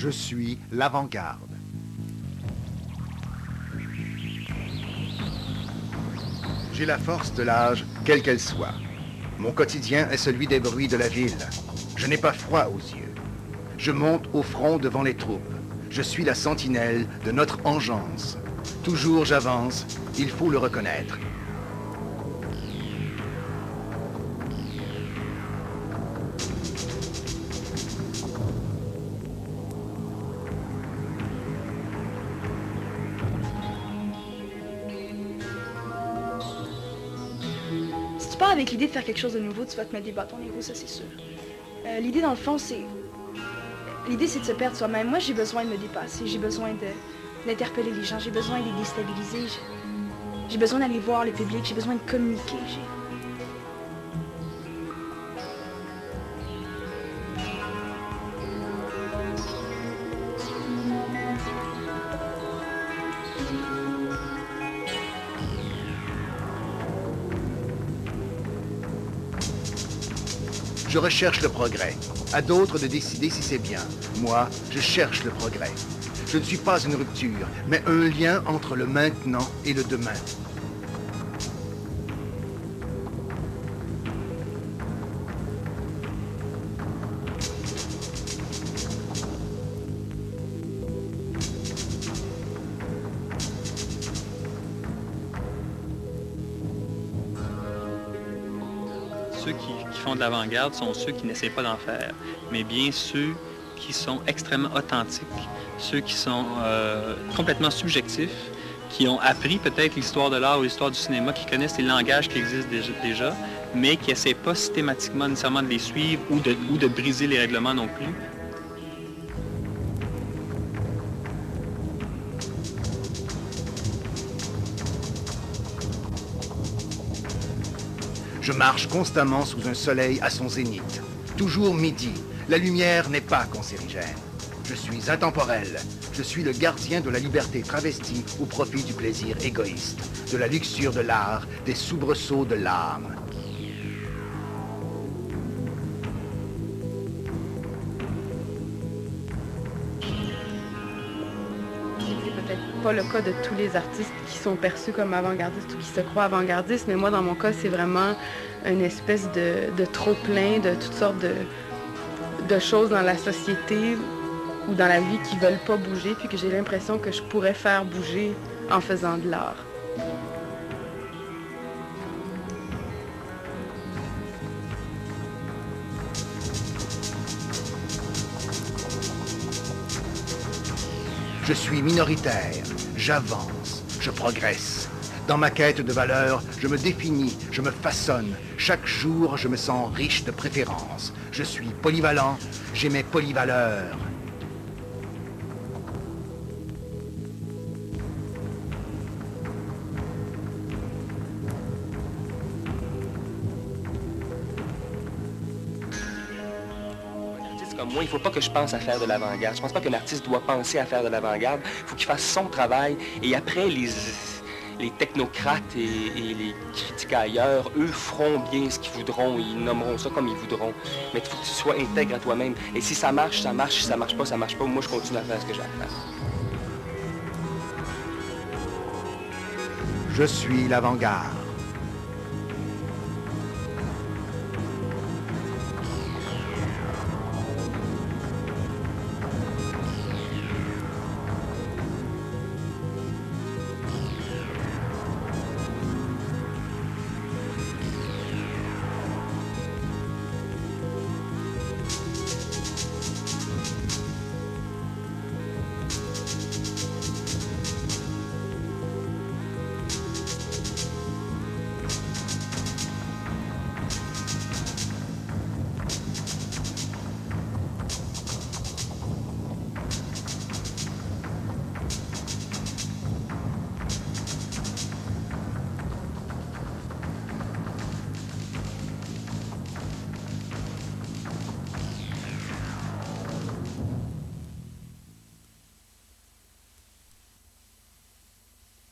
Je suis l'avant-garde. J'ai la force de l'âge, quelle qu'elle soit. Mon quotidien est celui des bruits de la ville. Je n'ai pas froid aux yeux. Je monte au front devant les troupes. Je suis la sentinelle de notre engeance. Toujours j'avance, il faut le reconnaître. Si tu pars avec l'idée de faire quelque chose de nouveau, tu vas te mettre des bâtons dans les roues, ça c'est sûr. L'idée dans le fond, c'est... L'idée c'est de se perdre soi-même. Moi j'ai besoin de me dépasser, j'ai besoin d'interpeller les gens, j'ai besoin de les déstabiliser, j'ai besoin d'aller voir le public, j'ai besoin de communiquer. Je recherche le progrès. À d'autres de décider si c'est bien. Moi, je cherche le progrès. Je ne suis pas une rupture, mais un lien entre le maintenant et le demain. Ceux qui font de l'avant-garde sont ceux qui n'essaient pas d'en faire, mais bien ceux qui sont extrêmement authentiques, ceux qui sont complètement subjectifs, qui ont appris peut-être l'histoire de l'art ou l'histoire du cinéma, qui connaissent les langages qui existent déjà, mais qui n'essaient pas systématiquement nécessairement de les suivre ou de briser les règlements non plus. Je marche constamment sous un soleil à son zénith. Toujours midi, la lumière n'est pas cancérigène. Je suis intemporel. Je suis le gardien de la liberté travestie au profit du plaisir égoïste, de la luxure de l'art, des soubresauts de l'âme. C'est peut-être pas le cas de tous les artistes qui sont perçus comme avant-gardistes ou qui se croient avant-gardistes, mais moi, dans mon cas, c'est vraiment une espèce de trop-plein de toutes sortes de choses dans la société ou dans la vie qui veulent pas bouger, puis que j'ai l'impression que je pourrais faire bouger en faisant de l'art. Je suis minoritaire, j'avance, je progresse. Dans ma quête de valeur, je me définis, je me façonne. Chaque jour, je me sens riche de préférences. Je suis polyvalent, j'ai mes polyvaleurs. Comme moi, il ne faut pas que je pense à faire de l'avant-garde. Je pense pas qu'un artiste doit penser à faire de l'avant-garde. Il faut qu'il fasse son travail. Et après, les technocrates et les critiques ailleurs, eux feront bien ce qu'ils voudront. Ils nommeront ça comme ils voudront. Mais il faut que tu sois intègre à toi-même. Et si ça marche, ça marche. Si ça marche pas, ça marche pas. Moi, je continue à faire ce que j'ai à faire. Je suis l'avant-garde.